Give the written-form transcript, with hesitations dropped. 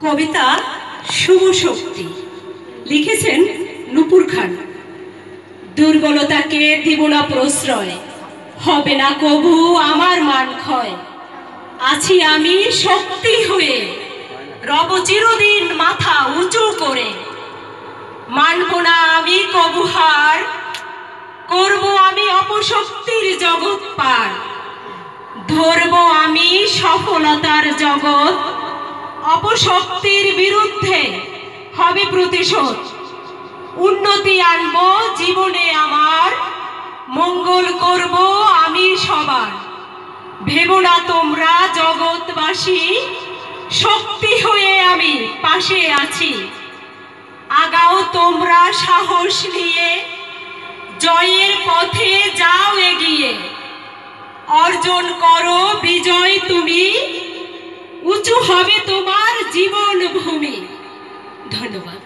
কবিতা শুভ শক্তি লিখেছেন নুপুর খান। দুর্বলতাকে দিব না প্রশ্রয়, হবে না কবু আমার মান ক্ষয়। আছি আমি শক্তি হয়ে, রব চিরদিন মাথা উঁচু করে। মানব না আমি কবু হার, করব আমি অপশক্তির জগৎ পার। ধরব আমি সফলতার জগৎ, অপশক্তির বিরুদ্ধে হবে প্রতিশোধ। উন্নতি আনব জীবনে আমার, মঙ্গল করব আমি সবার। ভেবো না তোমরা জগৎবাসী, শক্তি হয়ে আমি পাশে আছি। আগাও তোমরা সাহস নিয়ে, জয়ের পথে যাও এগিয়ে। অর্জন করো বিজয় তুমি, উঁচু হবে তোমার জীবন ভূমি। ধন্যবাদ।